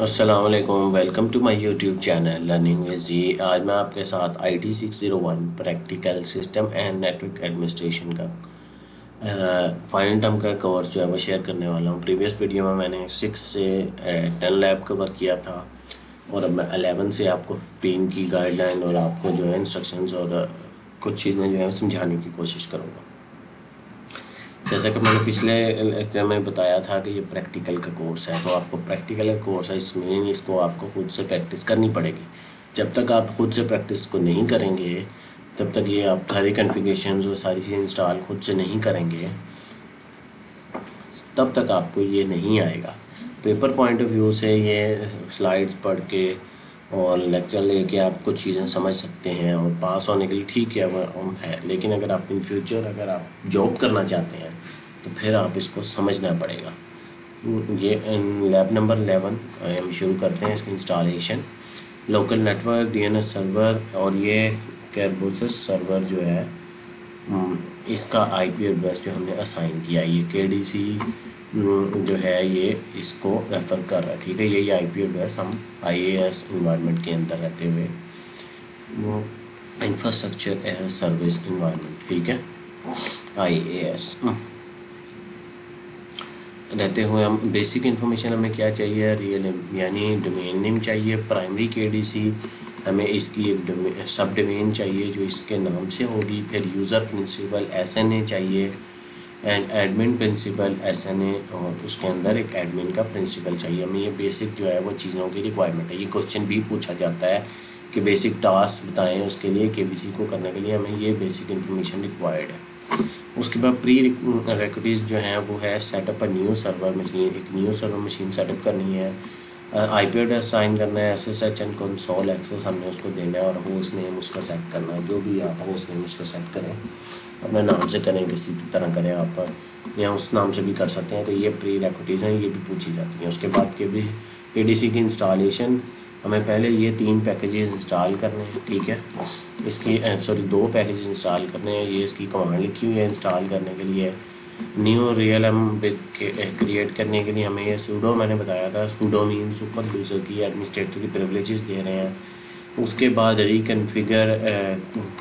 अस्सलाम वालेकुम, welcome to my YouTube channel learning with G. आज मैं आपके साथ IT 601 practical system and network administration का फाइनल टर्म का कोर्स जो है वो शेयर करने वाला हूँ। प्रीवियस वीडियो में मैंने 6 से 10 लैब कवर किया था और अब मैं 11 से आपको 15 की गाइडलाइन और आपको जो है इंस्ट्रक्शंस और कुछ चीज़ें जो है समझाने की कोशिश करूँगा। जैसा कि मैंने पिछले लेक्चर में बताया था कि ये प्रैक्टिकल का कोर्स है, तो आपको प्रैक्टिकल का कोर्स है, इसमें इसको आपको खुद से प्रैक्टिस करनी पड़ेगी। जब तक आप खुद से प्रैक्टिस को नहीं करेंगे, तब तक ये आप सारी कॉन्फ़िगरेशंस और सारी चीज़ें इंस्टॉल खुद से नहीं करेंगे, तब तक आपको ये नहीं आएगा। पेपर पॉइंट ऑफ व्यू से ये स्लाइड्स पढ़ के और लेक्चर लेके आप कुछ चीज़ें समझ सकते हैं और पास होने के लिए ठीक है वो है, लेकिन अगर आप इन फ्यूचर अगर आप जॉब करना चाहते हैं तो फिर आप इसको समझना पड़ेगा। ये लैब नंबर 11 हम शुरू करते हैं इसकी installation. Local network DNS server और ये कैरबोसस सर्वर जो है इसका IP एड्रेस जो हमने असाइन किया, ये KDC जो है ये इसको रेफ़र कर रहा है, ठीक है। यही IP एड्रेस हम IaaS इन्वायरमेंट के अंदर रहते हुए वो इंफ्रास्ट्रक्चर एज सर्विस इन्वायरमेंट, ठीक है, IaaS रहते हुए हम बेसिक इन्फॉर्मेशन हमें क्या चाहिए, रियल यानी डोमेन नेम चाहिए, प्राइमरी KDC हमें इसकी एक सब डोमेन चाहिए जो इसके नाम से होगी, फिर यूज़र प्रिंसिपल SNA चाहिए एंड एडमिन प्रिंसिपल SNA, और उसके अंदर एक एडमिन का प्रिंसिपल चाहिए। हमें ये बेसिक जो है वो चीज़ों की रिक्वायरमेंट है। ये क्वेश्चन भी पूछा जाता है कि बेसिक टास्क बताएं, उसके लिए KBC को करने के लिए हमें ये बेसिक इन्फॉर्मेशन रिक्वायर्ड है। उसके बाद प्री रिक्विजिट जो हैं वो है setup a new server machine, एक न्यू सर्वर मशीन सेटअप करनी है, IP एड्रेस साइन करना है, SSH एंड कंसोल एक्सेस हमने उसको देना है, और होस्ट नेम उसका सेट करना है। जो भी आप होस्ट नेम उसका सेट करें, अपने नाम से करें, किसी भी तरह करें आप, या उस नाम से भी कर सकते हैं। तो ये प्री रिक्विजिट हैं, ये भी पूछी जाती हैं। उसके बाद KDC की इंस्टॉलेशन, हमें पहले ये 3 पैकेजेस इंस्टॉल करने हैं, ठीक है। इसकी 2 पैकेजेस इंस्टॉल करने हैं। ये इसकी कमांड लिखी हुई है इंस्टॉल करने के लिए। न्यू रियल विद क्रिएट करने के लिए हमें ये सूडो, मैंने बताया था, सूडो मीन सुपर यूज़र की एडमिनिस्ट्रेटर की प्रिविलेजेस दे रहे हैं। उसके बाद reconfigure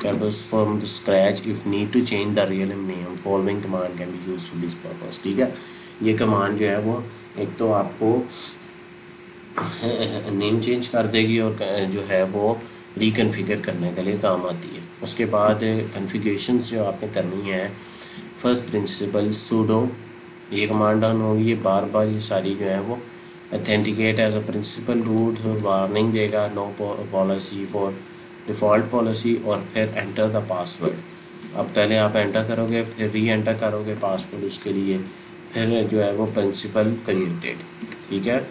cables from the scratch if need to change the real name, following command can be use for this purpose, ठीक है। ये कमांड जो है वो एक तो आपको नेम चेंज कर देगी और जो है वो रिकन्फिगर करने के लिए काम आती है। उसके बाद कॉन्फ़िगरेशंस जो आपने करनी है, फर्स्ट प्रिंसिपल सूडो, ये कमांड रन होगी, ये बार बार ये सारी जो है वो authenticate as a principal root warning देगा, no policy for default policy, और फिर एंटर द पासवर्ड। अब पहले आप एंटर करोगे, फिर री एंटर करोगे पासवर्ड उसके लिए, फिर जो है वो प्रिंसिपल क्रिएटेड, ठीक है।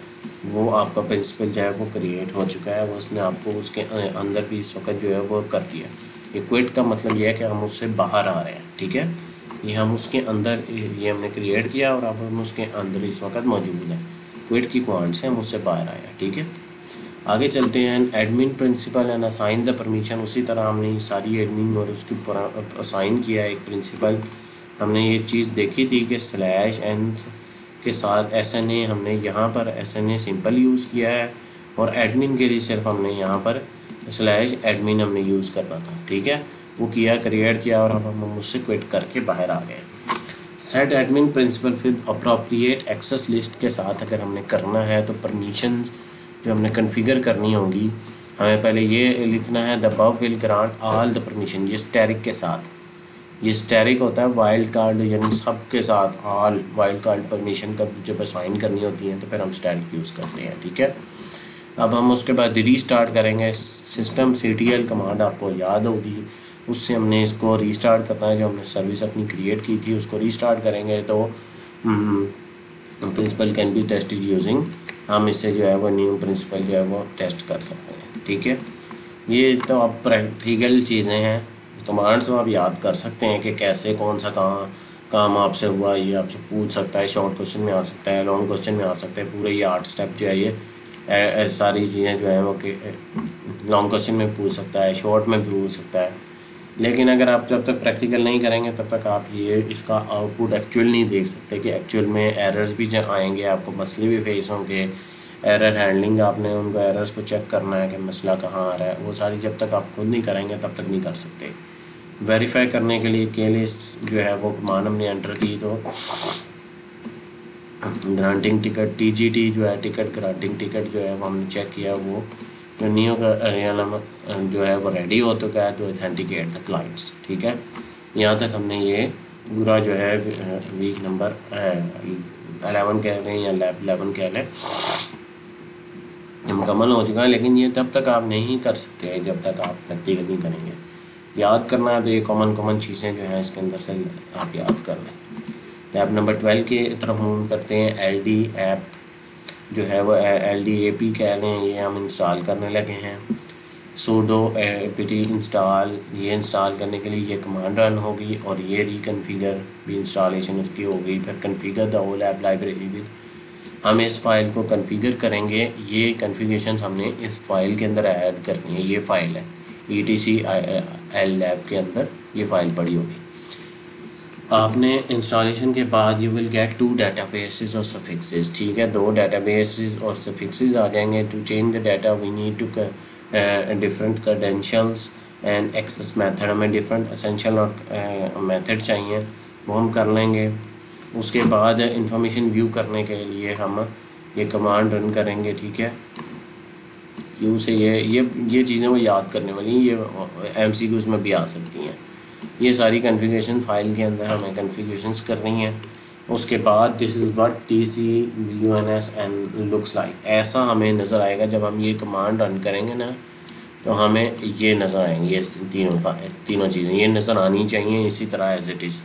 वो आपका प्रिंसिपल जो है वो क्रिएट हो चुका है, वो उसने आपको उसके अंदर भी इस वक्त जो है वो कर दिया। ये क्विट का मतलब ये है कि हम उससे बाहर आ रहे हैं, ठीक है। ये हम उसके अंदर, ये हमने क्रिएट किया और अब हम उसके अंदर इस वक्त मौजूद हैं। क्विट की कमांड से हम उससे बाहर आए हैं, ठीक है। आगे चलते हैं, admin principal and assign the permission. उसी तरह हमने ये सारी एडमिन और उसकी असाइन किया एक प्रिंसिपल। हमने ये चीज़ देखी थी कि स्लैश एंड के साथ SNA, हमने यहाँ पर SNA सिंपल यूज़ किया है, और एडमिन के लिए सिर्फ हमने यहाँ पर स्लैश एडमिन हमने यूज़ करना था, ठीक है। वो किया, क्रिएट किया, और हम उससे क्विट करके बाहर आ गए। सेट एडमिन प्रिंसिपल फिर अप्रोप्रिएट एक्सेस लिस्ट के साथ अगर हमने करना है तो परमिशन जो हमने कन्फिगर करनी होगी, हमें पहले ये लिखना है, the above will grant all the permission, ये स्टैरिक के साथ, ये स्टैरिक होता है वाइल्ड कार्ड, यानी सब के साथ ऑल वाइल्ड कार्ड परमिशन का जब असाइन करनी होती है तो फिर हम स्टैरिक यूज़ करते हैं, ठीक है। अब हम उसके बाद रीस्टार्ट करेंगे। सिस्टम CTL कमांड आपको याद होगी, उससे हमने इसको रीस्टार्ट करना है। जो हमने सर्विस अपनी क्रिएट की थी उसको रीस्टार्ट करेंगे तो principal can be tested using, हम इससे जो है वो न्यू प्रिंसिपल जो है वो टेस्ट कर सकते हैं, ठीक है। ये तो अब प्रैक्टिकल चीज़ें हैं, कमांड्स तो आप याद कर सकते हैं कि कैसे कौन सा काम आपसे हुआ, ये आपसे पूछ सकता है, शॉर्ट क्वेश्चन में आ सकता है, लॉन्ग क्वेश्चन में आ सकता है। पूरे ये 8 स्टेप जो है ये सारी चीज़ें जो है वो कि लॉन्ग क्वेश्चन में पूछ सकता है, शॉर्ट में भी पूछ सकता है। लेकिन अगर आप जब तक प्रैक्टिकल नहीं करेंगे तब तक आप ये इसका आउटपुट एक्चुअल नहीं देख सकते कि एक्चुअल में एरर्स भी जब आएंगे, आपको मसले भी फेस होंगे, एरर हैंडलिंग, आपने उनको एरर्स को चेक करना है कि मसला कहाँ आ रहा है, वो सारी जब तक आप खुद नहीं करेंगे तब तक नहीं कर सकते। वेरीफाई करने के लिए के लिस्ट जो है वो कमांड हमने एंटर की, तो ग्रांटिंग टिकट TGT जो है टिकट ग्रांटिंग टिकट जो है वो हमने चेक किया, वो जो न्यू जो है वो रेडी हो चुका है टू ऑथेंटिकेट द क्लाइंट्स। ठीक है, यहाँ तक हमने ये पूरा जो है वीक नंबर 11 कह लें या लैब 11 कह लें मुकम्मल हो चुका है। लेकिन ये तब तक आप नहीं कर सकते जब तक आप प्रैक्टिकल नहीं करेंगे। याद करना है तो ये कॉमन चीज़ें जो हैं इसके अंदर से आप याद कर लें। लैब नंबर 12 की तरफ मूव करते हैं। LD ऐप जो है वो LDAP कह लें, ये हम इंस्टॉल करने लगे हैं। sudo apt इंस्टॉल, ये इंस्टॉल करने के लिए ये कमांड रन होगी और ये रिकन्फिगर भी इंस्टॉलेशन उसकी हो गई। फिर configure the whole app library with, हम इस फाइल को कन्फिगर करेंगे। ये कन्फिगरेशन हमने इस फाइल के अंदर ऐड करनी है। ये फाइल है etc lab के अंदर ये फाइल पड़ी होगी। आपने इंस्टॉलेशन के बाद यू विल गेट 2 databases और सफिक्सेस। ठीक है, 2 databases और सफिक्सेस आ जाएंगे। To change the data we need to different credentials and access method, हमें डिफरेंट एसेंशियल और मेथड चाहिए, वो हम कर लेंगे। उसके बाद इंफॉर्मेशन व्यू करने के लिए हम ये कमांड रन करेंगे। ठीक है, यू से ये चीज़ें वो याद करने वाली, ये MCQs में भी आ सकती हैं। ये सारी कन्फिगरेशन फाइल के अंदर हमें कन्फिगरेशंस करनी है। उसके बाद this is what TCUNS and looks like, ऐसा हमें नज़र आएगा जब हम ये कमांड रन करेंगे ना, तो हमें ये नज़र आएंगे। ये तीनों चीज़ें ये नज़र आनी चाहिए इसी तरह एज इट इज़।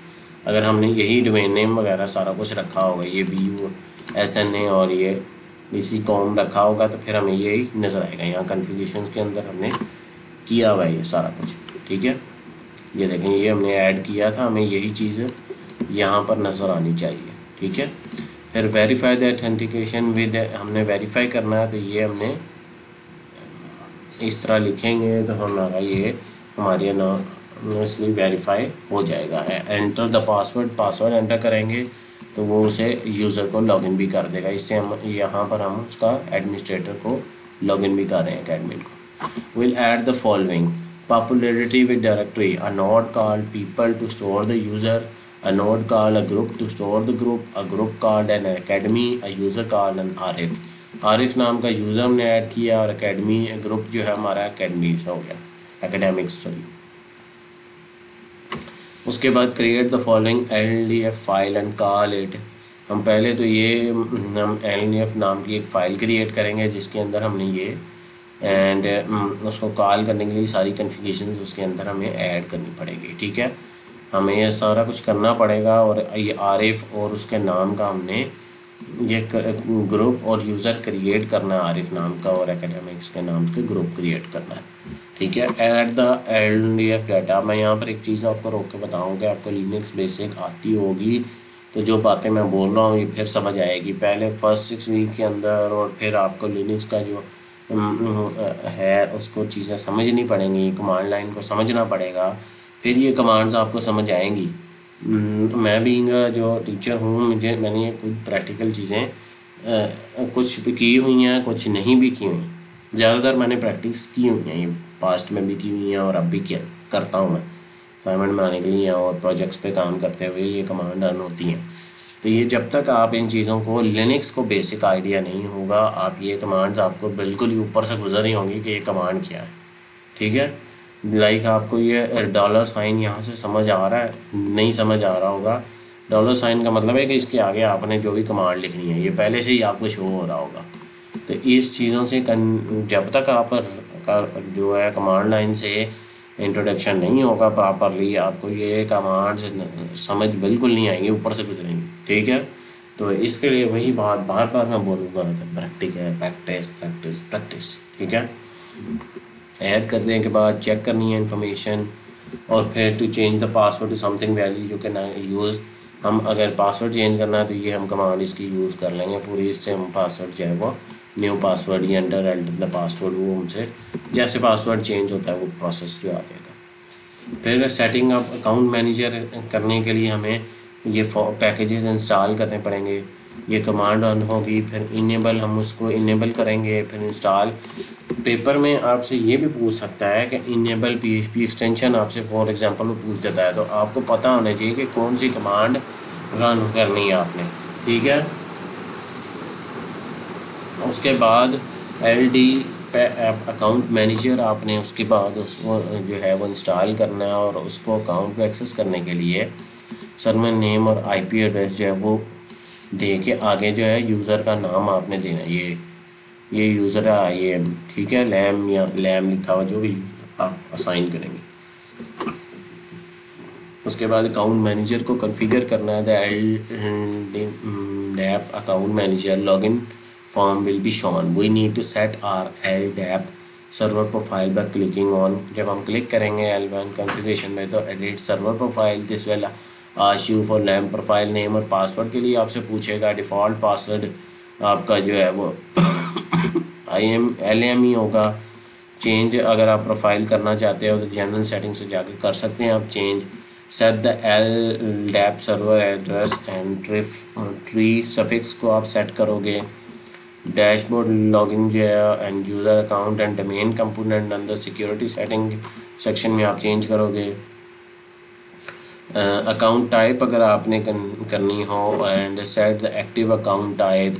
अगर हमने यही डोमेन नेम वगैरह सारा कुछ रखा होगा, ये BUSNA और ये DC.com रखा होगा, तो फिर हमें यही नज़र आएगा। यहाँ कन्फिगरेशंस के अंदर हमने किया हुआ है ये सारा कुछ। ठीक है, ये देखें, ये हमने ऐड किया था, हमें यही चीज़ यहाँ पर नज़र आनी चाहिए। ठीक है, फिर वेरीफाई द ऑथेंटिकेशन विद, हमने वेरीफाई करना है, तो ये हमने इस तरह लिखेंगे तो हमारा ये हमारे इसलिए वेरीफाई हो जाएगा। एंटर द पासवर्ड एंटर करेंगे तो वो उसे यूज़र को लॉगिन भी कर देगा। इससे हम यहाँ पर हम उसका एडमिनिस्ट्रेटर को लॉगिन भी कर रहे हैं, एडमिन को। Will add the following popularity with directory, a node called people to store the user, a node called a group to store the group, a group called an academy, a user called an Arif नाम का user हमने add किया और academy group जो है हमारा academy हो गया, academics सॉरी। उसके बाद create the following LDF file and call it, हम पहले तो ये हम LDF नाम की एक फ़ाइल क्रिएट करेंगे जिसके अंदर हमने ये एंड उसको कॉल करने के लिए सारी कन्फिगरेशंस उसके अंदर हमें ऐड करनी पड़ेगी। ठीक है, हमें ये सारा कुछ करना पड़ेगा। और ये आरिफ और उसके नाम का हमने ये ग्रुप और यूज़र क्रिएट करना है आरिफ नाम का, और एकेडमिक्स के नाम के ग्रुप क्रिएट करना है। ठीक है, ऐड द LDF डाटा। मैं यहाँ पर एक चीज़ आपको रोक के बताऊँगा, आपको लिनक्स बेसिक आती होगी तो जो बातें मैं बोल रहा हूँ ये फिर समझ आएगी। पहले फर्स्ट 6 वीक के अंदर और फिर आपको लिनक्स का जो है उसको चीज़ें समझनी पड़ेंगी, कमांड लाइन को समझना पड़ेगा, फिर ये कमांड्स आपको समझ आएंगी। मैं भी जो टीचर हूँ, मैंने ये कुछ प्रैक्टिकल चीज़ें कुछ भी की हुई हैं, कुछ नहीं भी की हुई। ज़्यादातर मैंने प्रैक्टिस की हुई हैं, ये पास्ट में भी की हुई हैं और अब भी करता हूँ मैं असाइनमेंट में आने के लिए और प्रोजेक्ट्स पे काम करते हुए ये कमांड रन होती हैं। तो ये जब तक आप इन चीज़ों को लिनक्स को बेसिक आइडिया नहीं होगा, आप ये कमांड्स आपको बिल्कुल ही ऊपर से गुजर ही होंगी कि ये कमांड क्या है। ठीक है, लाइक आपको ये $साइन यहाँ से समझ आ रहा है, नहीं समझ आ रहा होगा। $साइन का मतलब है कि इसके आगे आपने जो भी कमांड लिखनी है ये पहले से ही आपको शो हो रहा होगा। तो इस चीज़ों से जब तक आप जो है कमांड लाइन से इंट्रोडक्शन नहीं होगा प्रॉपरली, आपको ये कमांड्स समझ बिल्कुल नहीं आएंगी, ऊपर से गुजरेंगी। ठीक है, तो इसके लिए वही बात बार बार मैं बोलूँगा, प्रैक्टिस। ठीक है, ऐड करने के बाद चेक करनी है इंफॉर्मेशन, और फिर to change the password to something value you can use. हम अगर पासवर्ड चेंज करना है तो ये हम कमांड इसकी यूज़ कर लेंगे पूरी, इससे हम पासवर्ड जो है वो न्यू पासवर्ड या एंटर द पासवर्ड, वो हमसे जैसे पासवर्ड चेंज होता है वो प्रोसेस जो आ जाएगा। फिर सेटिंग अप अकाउंट मैनेजर करने के लिए हमें ये पैकेजेस इंस्टॉल करने पड़ेंगे। ये कमांड रन होगी, फिर इनेबल हम उसको इनेबल करेंगे, फिर इंस्टॉल। पेपर में आपसे ये भी पूछ सकता है कि इनेबल PHP एक्सटेंशन आपसे फॉर एग्जांपल वो पूछ देता है, तो आपको पता होना चाहिए कि कौन सी कमांड रन करनी है आपने, ठीक है। उसके बाद LD अकाउंट मैनेजर आपने उसके बाद उसको जो है वो इंस्टॉल करना है, और उसको अकाउंट को एक्सेस करने के लिए सर्वर नेम और IP एड्रेस जो है वो दे के आगे जो है यूज़र का नाम आपने देना है। ये यूज़र है IAM, ठीक है, लैम या लैम लिखा हुआ जो भी आप असाइन करेंगे। उसके बाद अकाउंट मैनेजर को कॉन्फ़िगर करना है। The LDAP account manager login form will be shown. We need to set our LDAP server profile by clicking on. जब हम क्लिक करेंगे L1 कॉन्फ़िगरेशन में तो edit server profile, this will ask you for लैम profile name, और password के लिए आपसे पूछेगा। डिफ़ॉल्ट पासवर्ड आपका जो है वो LAM ही होगा। चेंज अगर आप प्रोफाइल करना चाहते हो तो जनरल सेटिंग से जाकर कर सकते हैं आप change. Set the LDAP server address and tree suffix को आप सेट करोगे। डैशबोर्ड लॉगिन जो है end user account and domain component अंदर सिक्योरिटी सेटिंग सेक्शन में आप चेंज करोगे। अकाउंट टाइप अगर आपने करनी हो and set the active account type,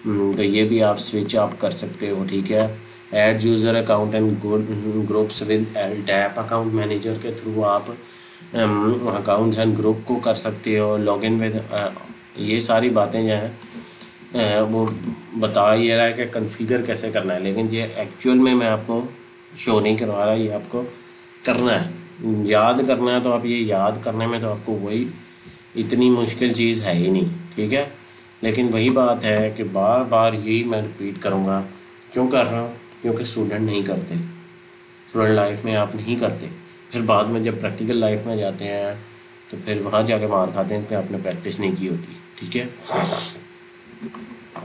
तो ये भी आप स्विच आप कर सकते हो, ठीक है। Add user account and groups with LDAP account manager के थ्रू आप अकाउंट्स एंड ग्रुप को कर सकते हो। लॉगिन विद ये सारी बातें जो हैं वो बता ये रहा है कि कॉन्फ़िगर कैसे करना है, लेकिन ये एक्चुअल में मैं आपको शो नहीं करवा रहा, ये आपको करना है, याद करना है। तो आप ये याद करने में तो आपको वही इतनी मुश्किल चीज़ है ही नहीं, ठीक है। लेकिन वही बात है कि बार बार यही मैं रिपीट करूँगा। क्यों कर रहा हूँ? क्योंकि स्टूडेंट नहीं करते, स्टूडेंट लाइफ में आप नहीं करते, फिर बाद में जब प्रैक्टिकल लाइफ में जाते हैं तो फिर वहाँ जाके मार खाते हैं कि आपने प्रैक्टिस नहीं की होती, ठीक है।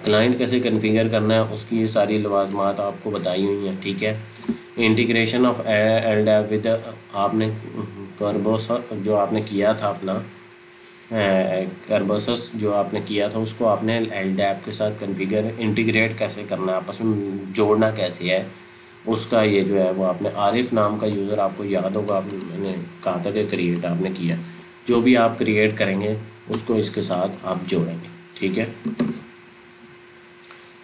क्लाइंट कैसे कॉन्फ़िगर करना है उसकी ये सारी लवाजमात आपको बताई हुई हैं, ठीक है। इंटीग्रेशन ऑफ LDAP विद आपने कर्बोस जो आपने किया था अपना कर्बोसस जो आपने किया था उसको आपने LDAP के साथ कॉन्फ़िगर इंटीग्रेट कैसे करना है, आपस में जोड़ना कैसे है उसका ये जो है वो आपने आरिफ नाम का यूज़र आपको याद होगा, मैंने कहा था कि क्रिएट आपने किया। जो भी आप क्रिएट करेंगे उसको इसके साथ आप जोड़ेंगे, ठीक है।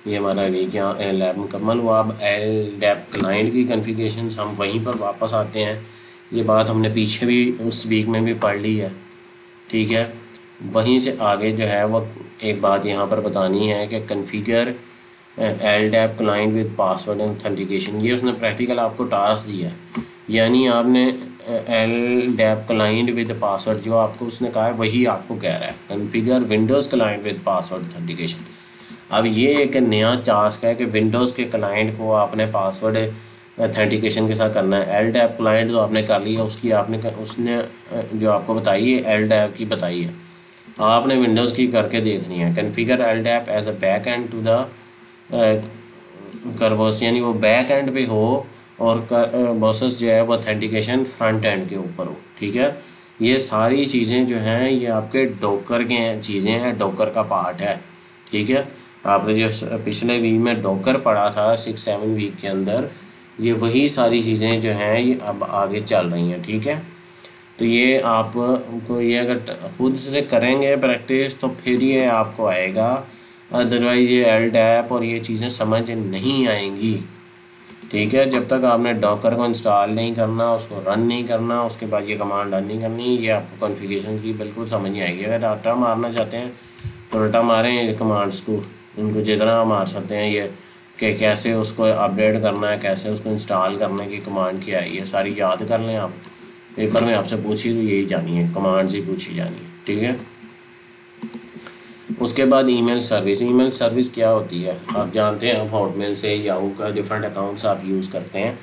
ये हमारा वीक यहाँ लैब मुकम्मल हुआ। अब LDAP क्लाइंट की कॉन्फ़िगरेशंस हम वहीं पर वापस आते हैं। ये बात हमने पीछे भी उस वीक में भी पढ़ ली है, ठीक है। वहीं से आगे जो है वो एक बात यहाँ पर बतानी है कि configure LDAP client with password authentication. ये उसने प्रैक्टिकल आपको टास्क दिया है, यानी आपने LDAP क्लाइंट विद पासवर्ड जो आपको उसने कहा है वही आपको कह रहा है configure Windows client with password authentication. अब ये एक नया टास्क है कि विंडोज़ के क्लाइंट को आपने पासवर्ड ऑथेंटिकेशन के साथ करना है। LDAP क्लाइंट तो आपने कर लिया, उसकी आपने उसने जो आपको बताई है LDAP की बताई है, आपने विंडोज़ की करके देखनी है। Configure LDAP as a back end to the Kerberos, यानी वो बैक एंड पे हो और कर्बोसस जो है वो ऑथेंटिकेशन फ्रंट एंड के ऊपर हो, ठीक है। ये सारी चीज़ें जो हैं ये आपके डॉकर के चीज़ें हैं, डॉकर का पार्ट है, ठीक है। आपने जो पिछले वीक में डॉकर पढ़ा था 6-7 वीक के अंदर, ये वही सारी चीज़ें जो हैं ये अब आगे चल रही हैं, ठीक है। तो ये आपको ये अगर खुद से करेंगे प्रैक्टिस तो फिर ये आपको आएगा, अदरवाइज़ ये LDAP और ये चीज़ें समझ नहीं आएंगी, ठीक है। जब तक आपने डॉकर को इंस्टॉल नहीं करना, उसको रन नहीं करना, उसके बाद ये कमांड रन नहीं करनी, ये आपको कॉन्फ़िगरेशन की बिल्कुल समझ नहीं आएगी। अगर रटा मारना चाहते हैं तो रटा मारें ये कमांड्स को, उनको जितना मार सकते हैं ये कि कैसे उसको अपडेट करना है, कैसे उसको इंस्टॉल करने की कमांड क्या है, ये सारी याद कर लें आप। पेपर में आपसे पूछी तो यही जानी है, कमांड्स ही पूछी जानी है, ठीक है। उसके बाद ईमेल सर्विस क्या होती है आप जानते हैं। आप हॉटमेल से याहू का डिफरेंट अकाउंट्स आप यूज़ करते हैं,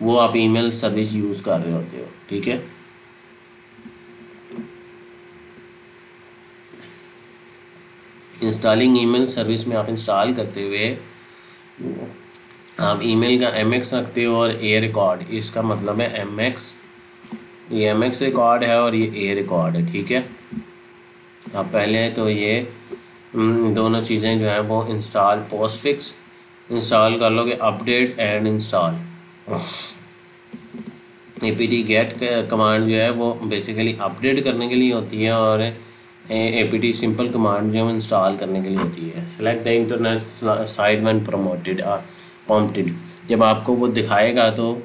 वो आप ईमेल सर्विस यूज़ कर रहे होते हो, ठीक है। इंस्टॉलिंग ईमेल सर्विस में आप इंस्टॉल करते हुए आप ईमेल का MX रखते हो और A रिकॉर्ड, इसका मतलब है MX, ये MX रिकॉर्ड है और ये A रिकॉर्ड है, ठीक है। आप पहले तो ये दोनों चीज़ें जो है वो इंस्टॉल पोस्टफिक्स इंस्टॉल कर लोगे, update and install. APT get command जो है वो बेसिकली अपडेट करने के लिए होती है, और एपीटी सिंपल कमांड जो है इंस्टॉल करने के लिए होती है। Select the internet site when prompted, जब आपको वो दिखाएगा तो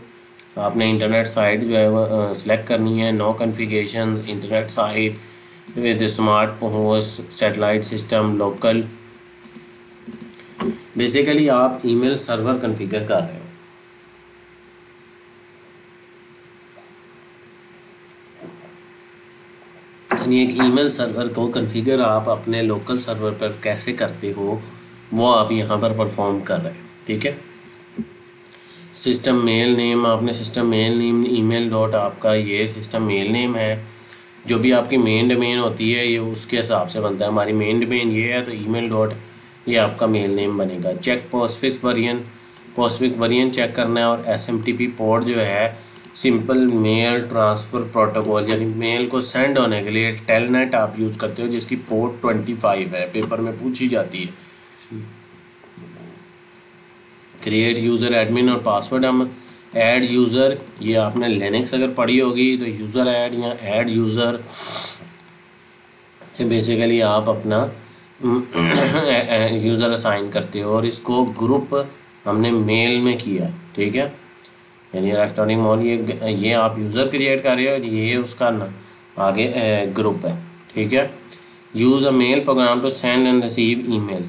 आपने इंटरनेट साइट जो है वो सिलेक्ट करनी है। No configuration internet site with smart host satellite system local. Basically आप ईमेल सर्वर कॉन्फ़िगर कर रहे हो। यानी एक ईमेल सर्वर को कॉन्फ़िगर आप अपने लोकल सर्वर पर कैसे करते हो वो आप यहाँ पर परफॉर्म कर रहे हो, ठीक है। सिस्टम मेल नेम, आपने system mail name email dot आपका ये सिस्टम मेल नेम है। जो भी आपकी मेन डोमेन होती है ये उसके हिसाब से बनता है। हमारी मेन डोमेन ये है तो ईमेल डॉट ये आपका मेल नेम बनेगा। चेक पोस्टफिक्स वेरिएंट चेक करना है। और एसएमटीपी पोर्ट जो है सिंपल मेल ट्रांसफ़र प्रोटोकॉल, यानी मेल को सेंड होने के लिए टेलनेट आप यूज़ करते हो जिसकी पोर्ट 25 है, पेपर में पूछी जाती है। क्रिएट यूज़र एडमिन और पासवर्ड, हम ऐड यूज़र, ये आपने लिनक्स अगर पढ़ी होगी तो यूज़र ऐड या ऐड यूज़र से बेसिकली आप अपना यूज़र असाइन करते हो। और इसको ग्रुप हमने मेल में किया, ठीक है, यानी इलेक्ट्रॉनिक मॉल ये आप यूज़र क्रिएट कर रहे हो, ये उसका ना आगे ग्रुप है, ठीक है। Use a mail program to send and receive email,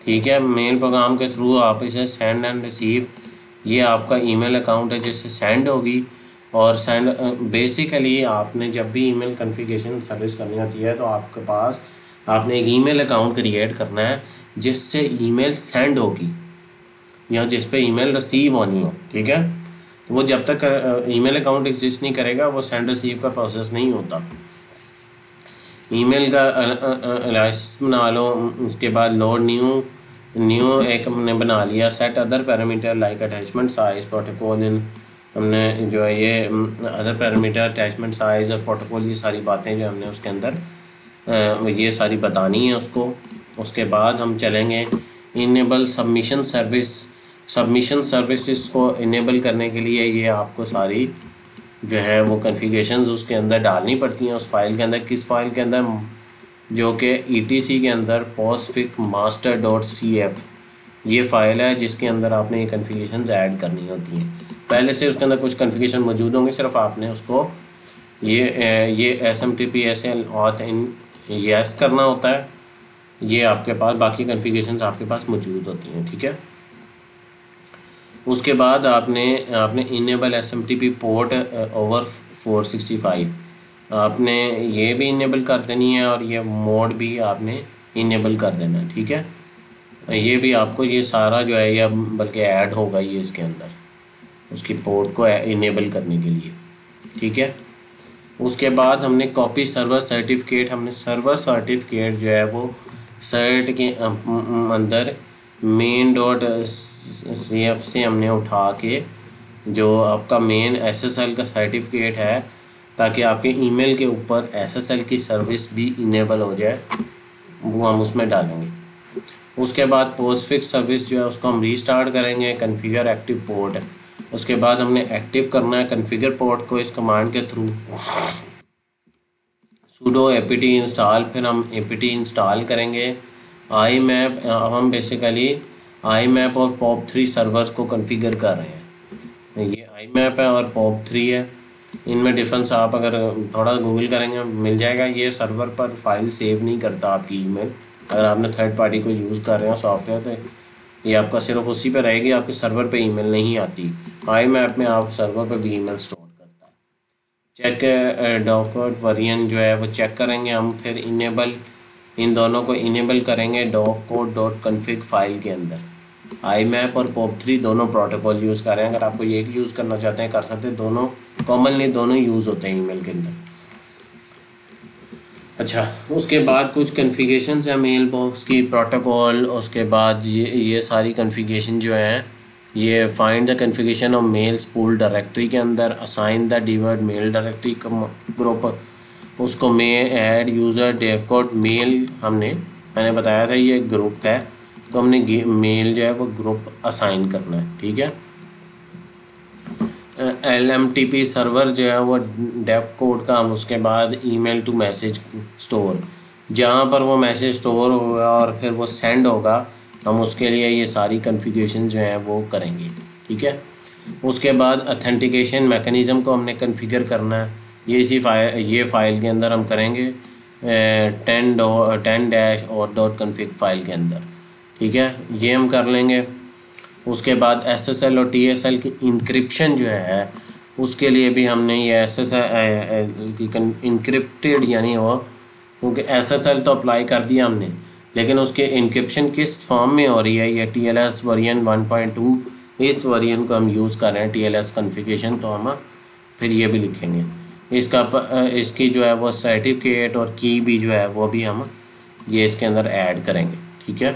ठीक है। मेल प्रोग्राम के थ्रू आप इसे सेंड एंड रिसीव, ये आपका ईमेल अकाउंट है जिससे सेंड होगी। और सेंड बेसिकली आपने जब भी ईमेल कॉन्फ़िगरेशन सर्विस करनी होती है तो आपके पास आपने एक ईमेल अकाउंट क्रिएट करना है जिससे ईमेल सेंड होगी या जिस पे ईमेल रिसीव होनी हो, ठीक है। तो वो जब तक ईमेल अकाउंट एग्जिस्ट नहीं करेगा वो सेंड रिसीव का प्रोसेस नहीं होता। ईमेल का एलाइसिस बना लो, उसके बाद लोड न्यू एक हमने बना लिया। Set other parameter like attachment size protocol इन, हमने जो है ये अदर पैरामीटर अटैचमेंट साइज़ और प्रोटोकॉल ये सारी बातें जो हमने उसके अंदर ये सारी बतानी है उसको। उसके बाद हम चलेंगे इनेबल सबमिशन सर्विसेज को इनेबल करने के लिए ये आपको सारी जो है वो कॉन्फ़िगरेशंस उसके अंदर डालनी पड़ती हैं उस फाइल के अंदर। किस फाइल के अंदर, जो कि ETC के अंदर postfix master.cf ये फ़ाइल है जिसके अंदर आपने ये कॉन्फ़िगरेशंस ऐड करनी होती हैं। पहले से उसके अंदर कुछ कॉन्फ़िगरेशन मौजूद होंगे, सिर्फ आपने उसको ये SMTP auth in yes करना होता है। ये आपके पास बाकी कॉन्फ़िगरेशंस आपके पास मौजूद होती हैं, ठीक है। उसके बाद आपने इनेबल SMTP पोर्ट ओवर 465 आपने ये भी इनेबल कर देनी है और ये मोड भी आपने इनेबल कर देना है, ठीक है। ये भी आपको ये सारा जो है या बल्कि ऐड होगा ये इसके अंदर उसकी पोर्ट को इनेबल करने के लिए, ठीक है। उसके बाद हमने कॉपी सर्वर सर्टिफिकेट, हमने सर्वर सर्टिफिकेट जो है वो सर्ट के अंदर main.cf से हमने उठा के जो आपका मेन SSL का सर्टिफिकेट है ताकि आपके ईमेल के ऊपर SSL की सर्विस भी इनेबल हो जाए, वो हम उसमें डालेंगे। उसके बाद पोस्टफिक्स सर्विस जो है उसको हम रीस्टार्ट करेंगे। कॉन्फ़िगर एक्टिव पोर्ट, उसके बाद हमने एक्टिव करना है कॉन्फ़िगर पोर्ट को इस कमांड के थ्रू sudo apt इंस्टॉल, फिर हम apt इंस्टॉल करेंगे। IMAP, हम बेसिकली IMAP और POP3 सर्वर को कॉन्फ़िगर कर रहे हैं। ये IMAP है और POP3 है, इनमें डिफरेंस आप अगर थोड़ा गूगल करेंगे मिल जाएगा। ये सर्वर पर फाइल सेव नहीं करता आपकी ईमेल, अगर आपने थर्ड पार्टी को यूज़ कर रहे हो सॉफ्टवेयर तो ये आपका सिर्फ उसी पे रहेगी, आपके सर्वर पे ईमेल नहीं आती। IMAP में आप सर्वर पे भी ईमेल स्टोर करता है। चेक डॉकआउट वेरिएंट जो है वो चेक करेंगे हम, फिर इनेबल, इन दोनों को इनेबल करेंगे doccode.config फाइल के अंदर। IMAP और POP3 दोनों प्रोटोकॉल यूज़ कर रहे हैं, अगर आपको एक यूज़ करना चाहते हैं कर सकते हैं, दोनों कॉमनली दोनों यूज़ होते हैं ईमेल के अंदर। अच्छा, उसके बाद कुछ कॉन्फ़िगरेशंस है मेल बॉक्स की, प्रोटोकॉल, उसके बाद ये सारी कॉन्फ़िगरेशन जो है ये find the configuration of mail spool directory के अंदर, assign the divert mail directory group, उसको में add user dovecot mail हमने मैंने बताया था ये ग्रुप है, तो हमने मेल जो है वो ग्रुप असाइन करना है, ठीक है। LMTP सर्वर जो है वो डेप कोड का हम उसके बाद ईमेल टू मैसेज स्टोर, जहाँ पर वो मैसेज स्टोर होगा और फिर वो सेंड होगा, हम उसके लिए ये सारी कॉन्फ़िगरेशन जो है वो करेंगे, ठीक है। उसके बाद अथेंटिकेशन मैकेनिज़्म को हमने कॉन्फ़िगर करना है, ये फ़ाइल के अंदर हम करेंगे 10 और .config फाइल के अंदर, ठीक है, ये हम कर लेंगे। उसके बाद SSL और TSL की इंक्रिप्शन जो है उसके लिए भी हमने ये SSL की इंक्रिप्टेड यानी वो, क्योंकि SSL तो अप्लाई कर दिया हमने, लेकिन उसके इंक्रिप्शन किस फॉर्म में हो रही है, ये TLS वर्जन 1.2 इस वर्जन को हम यूज़ कर रहे हैं TLS कॉन्फ़िगरेशन, तो हम फिर ये भी लिखेंगे। इसकी जो है वो सर्टिफिकेट और की भी जो है वो भी हम ये इसके अंदर ऐड करेंगे, ठीक है।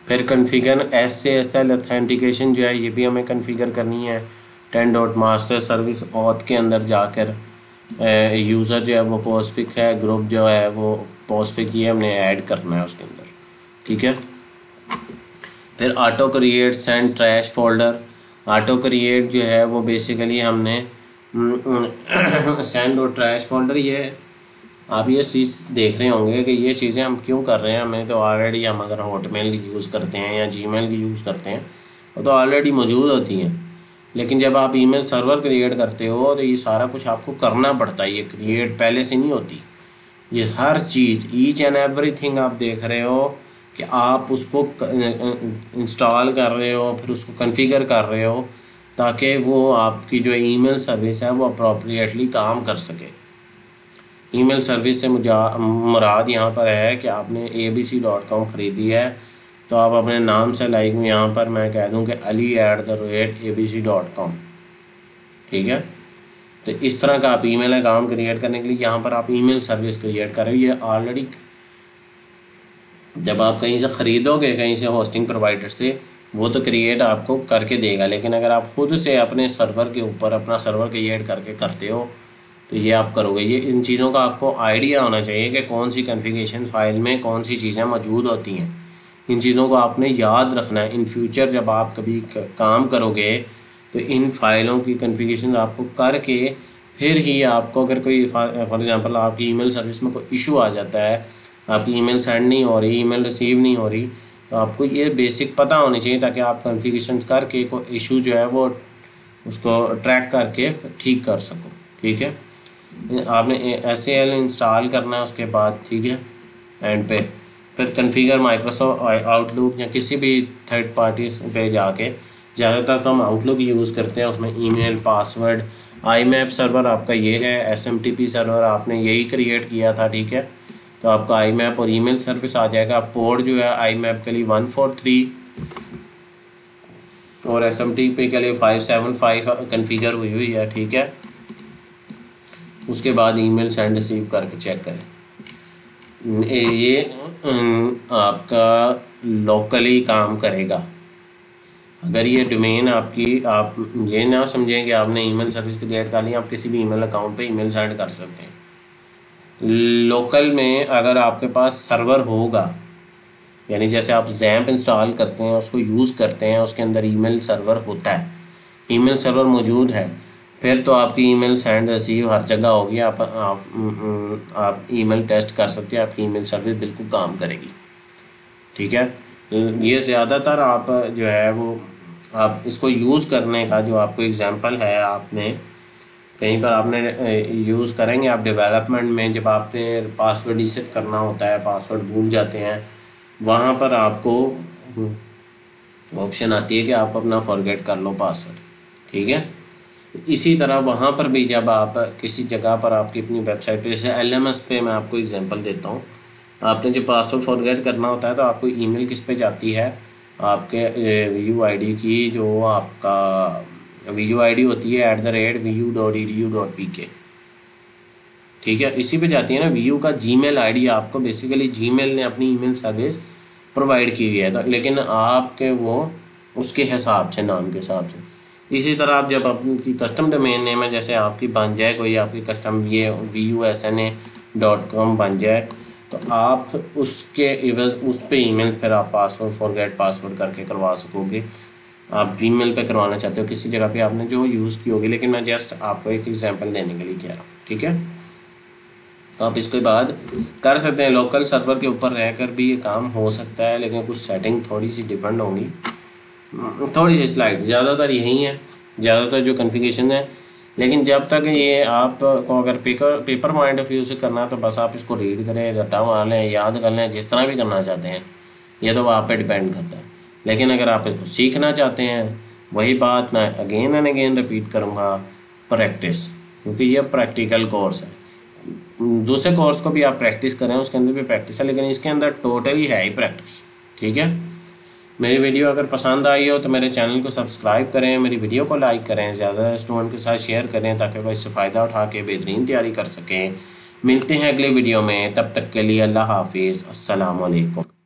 फिर कॉन्फ़िगर SSL अथेंटिकेशन जो है ये भी हमें कॉन्फ़िगर करनी है 10.master सर्विस ऑथ के अंदर जाकर। यूज़र जो है वो पोस्टफिक है, ग्रुप जो है वो पोस्टफिक, ये हमने ऐड करना है उसके अंदर, ठीक है। फिर auto create send trash folder, auto create जो है वो बेसिकली हमने सेंड और ट्रैश फोल्डर, ये आप ये चीज़ देख रहे होंगे कि ये चीज़ें हम क्यों कर रहे हैं। हमें तो ऑलरेडी, हम अगर हॉटमेल की यूज़ करते हैं या जीमेल की यूज़ करते हैं वो तो ऑलरेडी मौजूद होती हैं, लेकिन जब आप ईमेल सर्वर क्रिएट करते हो तो ये सारा कुछ आपको करना पड़ता है, ये क्रिएट पहले से नहीं होती। ये हर चीज़ ईच एंड एवरीथिंग आप देख रहे हो कि आप उसको इंस्टॉल कर रहे हो, फिर उसको कॉन्फ़िगर कर रहे हो ताकि वो आपकी जो ईमेल सर्विस है वो अप्रोप्रिएटली काम कर सके। ईमेल सर्विस से मुराद यहाँ पर है कि आपने abc.com ख़रीदी है तो आप अपने नाम से लाइक में यहाँ पर मैं कह दूँ कि ali@abc.com, ठीक है। तो इस तरह का आप ईमेल अकाउंट क्रिएट करने के लिए यहाँ पर आप ईमेल सर्विस क्रिएट कर रहे हो। ये ऑलरेडी जब आप कहीं से ख़रीदोगे, कहीं से होस्टिंग प्रोवाइडर से, वो तो क्रिएट आपको करके देगा, लेकिन अगर आप ख़ुद से अपने सर्वर के ऊपर अपना सर्वर क्रिएट करके करते हो तो ये आप करोगे। ये इन चीज़ों का आपको आइडिया होना चाहिए कि कौन सी कॉन्फ़िगरेशन फ़ाइल में कौन सी चीज़ें मौजूद होती हैं। इन चीज़ों को आपने याद रखना है। इन फ्यूचर जब आप कभी काम करोगे तो इन फ़ाइलों की कॉन्फ़िगरेशन आपको करके फिर ही आपको, अगर कोई फॉर एग्ज़ाम्पल आपकी ईमेल सर्विस में कोई इशू आ जाता है, आपकी ईमेल सेंड नहीं हो रही, ईमेल रिसीव नहीं हो रही, तो आपको ये बेसिक पता होनी चाहिए ताकि आप कॉन्फ़िगरेशन करके कोई इशू जो है वो उसको ट्रैक करके ठीक कर सको, ठीक है। आपने SSL इंस्टॉल करना है उसके बाद, ठीक है। एंड पे फिर कॉन्फ़िगर माइक्रोसॉफ्ट आउटलुक या किसी भी थर्ड पार्टी पे जाके, ज़्यादातर तो हम आउटलुक यूज़ करते हैं, उसमें ईमेल पासवर्ड IMAP सर्वर आपका ये है, SMTP सर्वर आपने यही क्रिएट किया था, ठीक है। तो आपका IMAP और ईमेल सर्विस आ जाएगा। पोर्ट जो है IMAP के लिए 143 और SMTP के लिए 575 कॉन्फ़िगर हुई है, ठीक है। उसके बाद ईमेल सेंड रिसीव करके चेक करें, ये आपका लोकली काम करेगा। अगर ये डोमेन आपकी, आप ये ना समझें कि आपने ईमेल सर्विस क्रिएट कर ली, आप किसी भी ईमेल अकाउंट पे ईमेल सेंड कर सकते हैं। लोकल में अगर आपके पास सर्वर होगा, यानी जैसे आप XAMPP इंस्टॉल करते हैं, उसको यूज़ करते हैं, उसके अंदर ईमेल सर्वर होता है, ईमेल सर्वर मौजूद है, फिर तो आपकी ईमेल सेंड रिसीव हर जगह होगी। आप ईमेल टेस्ट कर सकते हैं, आपकी ईमेल सर्विस बिल्कुल काम करेगी, ठीक है। ये ज़्यादातर आप जो है वो आप इसको यूज़ करने का जो आपको एग्जांपल है, आपने कहीं पर आपने यूज़ करेंगे आप डेवलपमेंट में, जब आपने पासवर्ड रीसेट करना होता है, पासवर्ड भूल जाते हैं, वहाँ पर आपको ऑप्शन आती है कि आप अपना फॉरगेट कर लो पासवर्ड, ठीक है। इसी तरह वहाँ पर भी जब आप किसी जगह पर आपकी अपनी वेबसाइट पे, जैसे LMS पे मैं आपको एग्जांपल देता हूँ, आपने जब पासवर्ड फॉरगेट करना होता है तो आपको ईमेल किस पे जाती है, आपके VUID की, जो आपका VUID होती है @vu.edu.pk, ठीक है, इसी पे जाती है ना। VU का जीमेल ID आपको बेसिकली जीमेल ने अपनी ईमेल सर्विस प्रोवाइड की हुई है, तो लेकिन आपके वो उसके हिसाब से, नाम के हिसाब से। इसी तरह आप जब अपनी कस्टम डोमेन नेम है, जैसे आपकी बन जाए कोई आपकी कस्टम ये VUSNA.com बन जाए, तो आप उसके इवज़ उस पे ईमेल फिर आप पासवर्ड फॉरगेट पासवर्ड करके करवा सकोगे। आप जीमेल पे करवाना चाहते हो किसी जगह पे आपने जो यूज़ की होगी, लेकिन मैं जस्ट आपको एक एग्जांपल देने के लिए कह रहा हूँ, ठीक है। तो आप इसके बाद कर सकते हैं, लोकल सर्वर के ऊपर रहकर भी ये काम हो सकता है, लेकिन कुछ सेटिंग थोड़ी सी डिफरेंट होंगी, थोड़ी सी स्लाइड, ज़्यादातर यही है, ज़्यादातर जो कॉन्फ़िगरेशन है। लेकिन जब तक ये आपको अगर पेपर पॉइंट ऑफ व्यू से करना है तो बस आप इसको रीड करें, रटा मार लें, याद कर लें, जिस तरह भी करना चाहते हैं, ये तो आप पे डिपेंड करता है। लेकिन अगर आप इसको सीखना चाहते हैं, वही बात मैं अगेन एंड अगेन रिपीट करूँगा, प्रैक्टिस, क्योंकि ये प्रैक्टिकल कोर्स है। दूसरे कोर्स को भी आप प्रैक्टिस करें, उसके अंदर भी प्रैक्टिस है, लेकिन इसके अंदर टोटली है ही प्रैक्टिस, ठीक है। मेरी वीडियो अगर पसंद आई हो तो मेरे चैनल को सब्सक्राइब करें, मेरी वीडियो को लाइक करें, ज़्यादा स्टूडेंट के साथ शेयर करें ताकि वह इससे फ़ायदा उठा के बेहतरीन तैयारी कर सकें। मिलते हैं अगले वीडियो में, तब तक के लिए अल्लाह हाफिज़, अस्सलाम वालेकुम।